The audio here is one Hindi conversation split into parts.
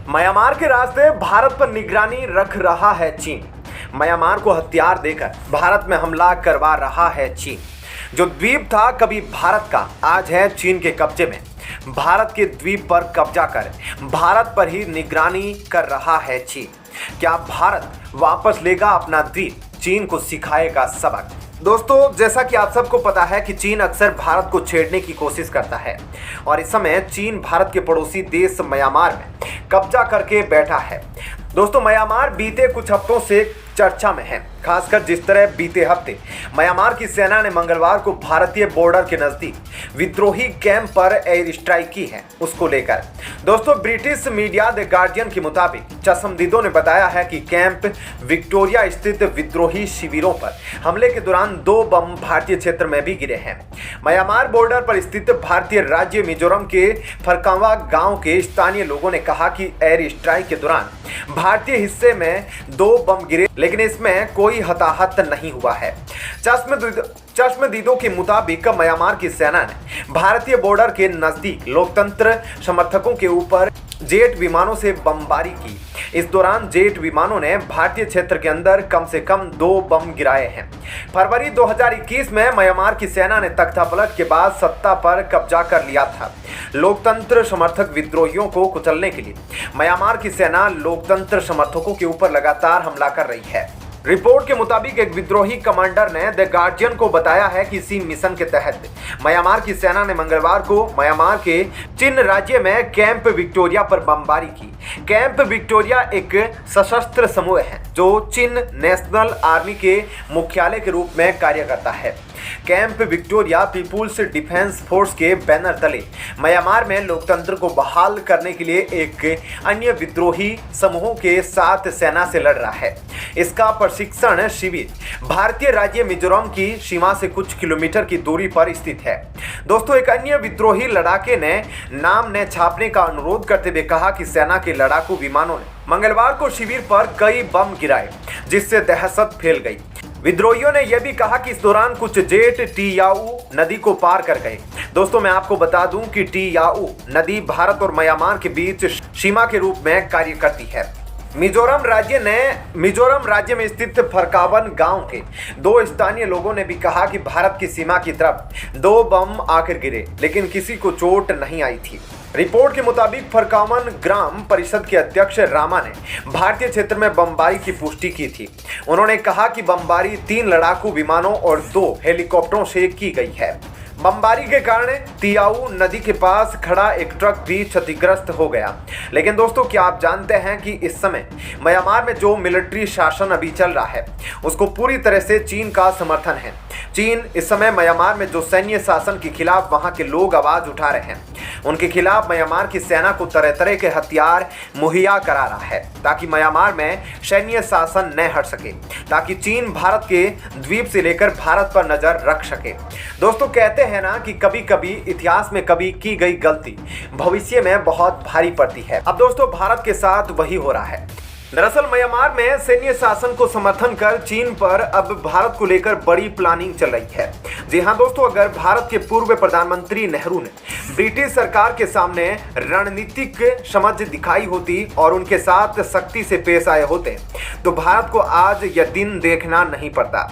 म्यांमार के रास्ते भारत पर निगरानी रख रहा है चीन। म्यांमार को हथियार देकर भारत में हमला करवा रहा है चीन। जो द्वीप था कभी भारत का, आज है चीन के कब्जे में। भारत के द्वीप पर कब्जा कर भारत पर ही निगरानी कर रहा है चीन। क्या भारत वापस लेगा अपना द्वीप? चीन को सिखाएगा सबक। दोस्तों, जैसा कि आप सबको पता है कि चीन अक्सर भारत को छेड़ने की कोशिश करता है और इस समय चीन भारत के पड़ोसी देश म्यांमार में कब्जा करके बैठा है। दोस्तों, म्यांमार बीते कुछ हफ्तों से चर्चा में है, खासकर जिस तरह बीते हफ्ते म्यांमार की सेना ने मंगलवार को भारतीय बॉर्डर के नजदीक विद्रोही कैंप पर एयर स्ट्राइक की है, उसको लेकर। दोस्तों, ब्रिटिश मीडिया द गार्डियन के मुताबिक चश्मदीदों ने बताया है कि कैंप विक्टोरिया स्थित विद्रोही शिविरों पर हमले के दौरान 2 बम भारतीय क्षेत्र में भी गिरे हैं। म्यांमार बॉर्डर पर स्थित भारतीय राज्य मिजोरम के फरकावा गांव के स्थानीय लोगों ने कहा कि एयर स्ट्राइक के दौरान भारतीय हिस्से में 2 बम गिरे, लेकिन इसमें कोई हताहत नहीं हुआ है। चश्मदीदों के मुताबिक म्यांमार की सेना ने भारतीय बॉर्डर के नजदीक लोकतंत्र समर्थकों के ऊपर जेट विमानों से बमबारी की। इस दौरान जेट विमानों ने भारतीय क्षेत्र के अंदर कम से कम 2 बम गिराए हैं। फरवरी 2021 में म्यांमार की सेना ने तख्तापलट के बाद सत्ता पर कब्जा कर लिया था। लोकतंत्र समर्थक विद्रोहियों को कुचलने के लिए म्यांमार की सेना लोकतंत्र समर्थकों के ऊपर लगातार हमला कर रही है। रिपोर्ट के मुताबिक एक विद्रोही कमांडर ने द गार्डियन को बताया है कि इसी मिशन के तहत म्यांमार की सेना ने मंगलवार को म्यांमार के चिन राज्य में कैंप विक्टोरिया पर बमबारी की। कैंप विक्टोरिया एक सशस्त्र समूह है जो चिन नेशनल आर्मी के मुख्यालय के रूप में कार्य करता है। Camp Victoria People's Defence Force के बैनर तले म्यांमार में लोकतंत्र को बहाल करने के लिए एक अन्य विद्रोही समूहों के साथ सेना से लड़ रहा है। इसका प्रशिक्षण शिविर भारतीय राज्य मिजोरम की सीमा से कुछ किलोमीटर की दूरी पर स्थित है। दोस्तों, एक अन्य विद्रोही लड़ाके ने नाम न छापने का अनुरोध करते हुए कहा कि सेना के लड़ाकू विमानों ने मंगलवार को शिविर पर कई बम गिराए, जिससे दहशत फैल गई। विद्रोहियों ने यह भी कहा कि इस दौरान कुछ जेट टी याऊ नदी को पार कर गए। दोस्तों, मैं आपको बता दूं कि टी याऊ नदी भारत और म्यांमार के बीच सीमा के रूप में कार्य करती है। मिजोरम राज्य में स्थित फरकावन गांव के 2 स्थानीय लोगों ने भी कहा कि भारत की सीमा की तरफ 2 बम आकर गिरे, लेकिन किसी को चोट नहीं आई थी। रिपोर्ट के मुताबिक फरकावन ग्राम परिषद के अध्यक्ष रामा ने भारतीय क्षेत्र में बमबारी की पुष्टि की थी। उन्होंने कहा कि बमबारी 3 लड़ाकू विमानों और 2 हेलीकॉप्टरों से की गई है। बमबारी के कारण तियाऊ नदी के पास खड़ा एक ट्रक भी क्षतिग्रस्त हो गया। लेकिन दोस्तों, क्या आप जानते हैं कि इस समय म्यांमार में जो मिलिट्री शासन अभी चल रहा है उसको पूरी तरह से चीन का समर्थन है। चीन इस समय म्यांमार में जो सैन्य शासन के खिलाफ वहां के लोग आवाज उठा रहे हैं, उनके खिलाफ म्यांमार की सेना को तरह तरह के हथियार मुहैया करा रहा है ताकि म्यांमार में सैन्य शासन न हट सके, ताकि चीन भारत के द्वीप से लेकर भारत पर नजर रख सके। दोस्तों, कहते हैं ना कि कभी कभी इतिहास में कभी की गई गलती भविष्य में बहुत भारी पड़ती है। अब दोस्तों, भारत के साथ वही हो रहा है। दरअसल म्यांमार में सैन्य शासन को समर्थन कर चीन पर अब भारत को लेकर बड़ी प्लानिंग चल रही है। जी हां दोस्तों, अगर भारत के पूर्व प्रधानमंत्री नेहरू ने ब्रिटिश सरकार के सामने रणनीतिक समझ दिखाई होती और उनके साथ सख्ती से पेश आए होते तो भारत को आज यह दिन देखना नहीं पड़ता।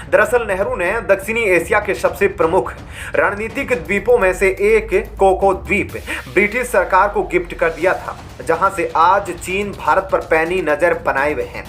दरअसल नेहरू ने दक्षिणी एशिया के सबसे प्रमुख रणनीतिक द्वीपों में से एक कोको द्वीप ब्रिटिश सरकार को गिफ्ट कर दिया था, जहां से आज चीन भारत पर पैनी नजर बनाए हुए हैं।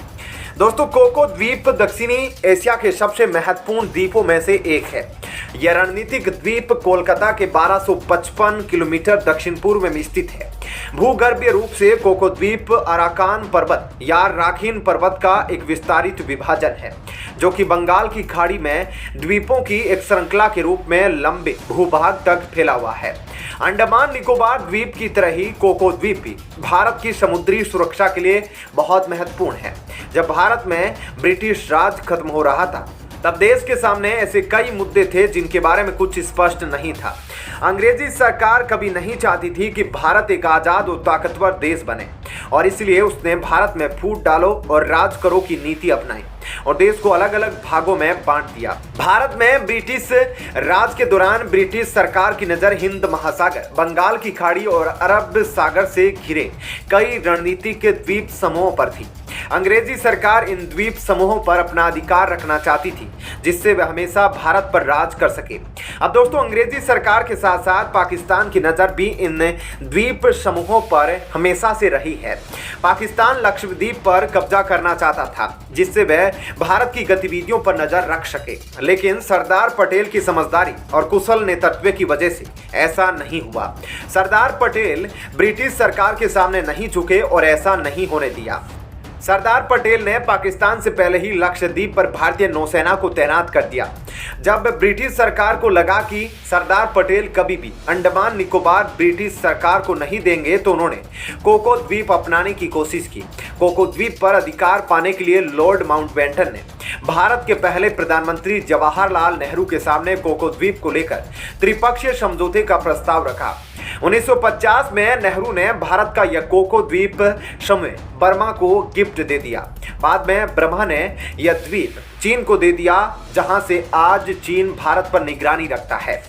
दोस्तों, कोको द्वीप दक्षिणी एशिया के सबसे महत्वपूर्ण द्वीपों में से एक है। यह रणनीतिक द्वीप कोलकाता के 1255 किलोमीटर दक्षिण पूर्व में स्थित है। भूगर्भीय रूप से कोको द्वीप अराकान पर्वत या राखीन पर्वत का एक विस्तारित विभाजन है, जो कि बंगाल की खाड़ी में द्वीपों की एक श्रृंखला के रूप में लंबे भूभाग तक फैला हुआ है। अंडमान निकोबार द्वीप की तरह ही कोको द्वीप भी भारत की समुद्री सुरक्षा के लिए बहुत महत्वपूर्ण है। जब भारत में ब्रिटिश राज खत्म हो रहा था तब देश के सामने ऐसे कई मुद्दे थे जिनके बारे में कुछ स्पष्ट नहीं था। अंग्रेजी सरकार कभी नहीं चाहती थी कि भारत एक आजाद और ताकतवर देश बने। और इसलिए उसने भारत में फूट डालो और राज करो की नीति अपनाई और देश को अलग अलग भागों में बांट दिया। भारत में ब्रिटिश राज के दौरान ब्रिटिश सरकार की नजर हिंद महासागर, बंगाल की खाड़ी और अरब सागर से घिरे कई रणनीतिक द्वीप समूहों पर थी। अंग्रेजी सरकार इन द्वीप समूहों पर अपना अधिकार रखना चाहती थी, जिससे वे हमेशा भारत पर राज कर सके। अब दोस्तों, अंग्रेजी सरकार के साथ साथ पाकिस्तान की नजर भी इन द्वीप समूहों पर हमेशा से रही है। पाकिस्तान लक्षद्वीप पर कब्जा करना चाहता था, जिससे वह भारत की गतिविधियों पर नजर रख सके, लेकिन सरदार पटेल की समझदारी और कुशल नेतृत्व की वजह से ऐसा नहीं हुआ। सरदार पटेल ब्रिटिश सरकार के सामने नहीं झुके और ऐसा नहीं होने दिया। सरदार पटेल ने पाकिस्तान से पहले ही लक्षद्वीप पर भारतीय नौसेना को तैनात कर दिया। जब ब्रिटिश सरकार को लगा कि सरदार पटेल कभी भी अंडमान निकोबार ब्रिटिश सरकार को नहीं देंगे, तो उन्होंने कोको द्वीप अपनाने की कोशिश की। कोको द्वीप पर अधिकार पाने के लिए लॉर्ड माउंटबेटन ने भारत के पहले प्रधानमंत्री जवाहरलाल नेहरू के सामने कोको द्वीप को लेकर त्रिपक्षीय समझौते का प्रस्ताव रखा। 1950 में नेहरू ने भारत का यह कोको द्वीप समूह बर्मा को गिफ्ट दे दिया। बाद में ब्रह्मा ने यह द्वीप चीन को दे दिया, जहां से आज चीन भारत पर निगरानी रखता है।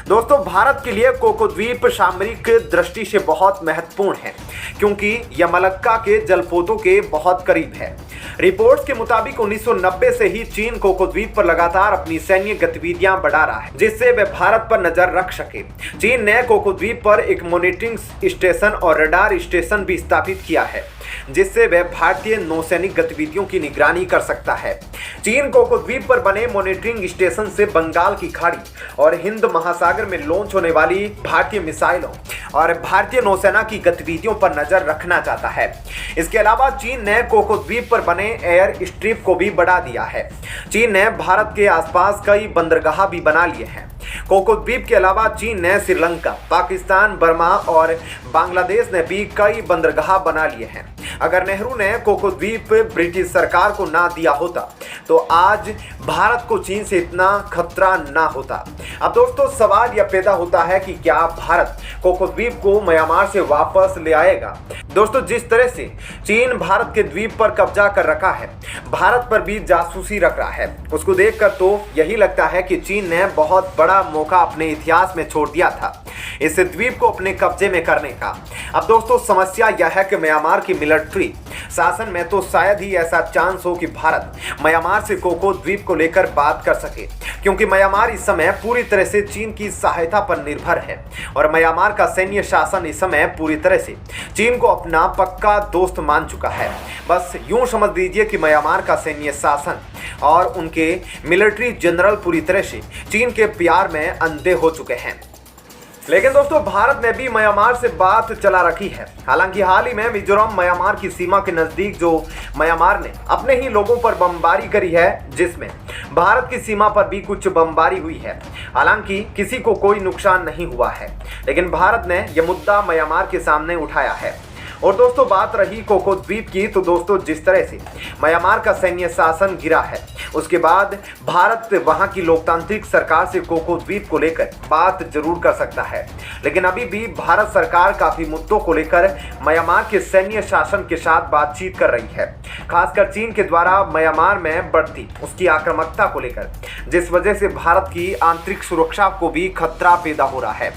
दोस्तों, भारत के लिए कोको द्वीप सामरिक दृष्टि से बहुत महत्वपूर्ण है, क्योंकि यह मलक्का के जलपोतों के बहुत करीब है। रिपोर्ट्स के मुताबिक 1990 से ही चीन कोको द्वीप पर लगातार अपनी सैन्य गतिविधियां बढ़ा रहा है, जिससे वह भारत पर नजर रख सके। चीन ने कोको द्वीप पर एक मॉनिटरिंग स्टेशन और रडार स्टेशन भी स्थापित किया है, जिससे वह भारतीय नौसैनिक गतिविधियों की निगरानी कर सकता है। चीन कोको द्वीप पर बने मॉनिटरिंग स्टेशन से बंगाल की खाड़ी और हिंद महासागर में लॉन्च होने वाली भारतीय मिसाइलों और भारतीय नौसेना की गतिविधियों पर नजर रखना चाहता है। इसके अलावा चीन ने कोको द्वीप पर बने एयर स्ट्रिप को भी बढ़ा दिया है। चीन ने भारत के आसपास कई बंदरगाह भी बना लिए हैं। कोको द्वीप के अलावा चीन ने श्रीलंका, पाकिस्तान, बर्मा और बांग्लादेश ने भी कई बंदरगाह बना लिए हैं। अगर नेहरू ने कोको द्वीप ब्रिटिश सरकार को ना दिया होता, तो आज भारत को चीन से इतना खतरा ना होता। अब दोस्तों, सवाल यह पैदा होता है कि क्या भारत कोको द्वीप को म्यांमार से वापस ले आएगा? दोस्तों, जिस तरह से चीन भारत के द्वीप पर कब्जा कर रखा है, भारत पर भी जासूसी रख रहा है, उसको देखकर तो यही लगता है कि चीन ने बहुत बड़ा मौका अपने इतिहास में छोड़ दिया था इस द्वीप को अपने कब्जे में करने का। अब दोस्तों, समस्या यह है कि म्यांमार की मिलिट्री शासन में तो शायद ही ऐसा चांस हो कि भारत म्यांमार से कोको द्वीप को लेकर बात कर सके, क्योंकि म्यांमार इस समय पूरी तरह से चीन की सहायता पर निर्भर है और म्यांमार का सैन्य शासन इस समय पूरी तरह से चीन को अपना पक्का दोस्त मान चुका है। बस यूं समझ लीजिए कि म्यांमार का सैन्य शासन और उनके मिलिट्री जनरल पूरी तरह से चीन के प्यार में अंधे हो चुके हैं। लेकिन दोस्तों, भारत ने भी म्यांमार से बात चला रखी है। हालांकि हाल ही में मिजोरम म्यांमार की सीमा के नजदीक जो म्यांमार ने अपने ही लोगों पर बमबारी करी है, जिसमें भारत की सीमा पर भी कुछ बमबारी हुई है। हालांकि किसी को कोई नुकसान नहीं हुआ है, लेकिन भारत ने यह मुद्दा म्यांमार के सामने उठाया है। और दोस्तों, बात रही कोको द्वीप की, तो दोस्तों, जिस तरह से म्यांमार का सैन्य शासन गिरा है, उसके बाद भारत वहां की लोकतांत्रिक सरकार से कोको द्वीप को लेकर बात जरूर कर सकता है। लेकिन अभी भी भारत सरकार काफी मुद्दों को लेकर म्यांमार के सैन्य शासन के साथ बातचीत कर रही है, खासकर चीन के द्वारा म्यांमार में बढ़ती उसकी आक्रामकता को लेकर, जिस वजह से भारत की आंतरिक सुरक्षा को भी खतरा पैदा हो रहा है।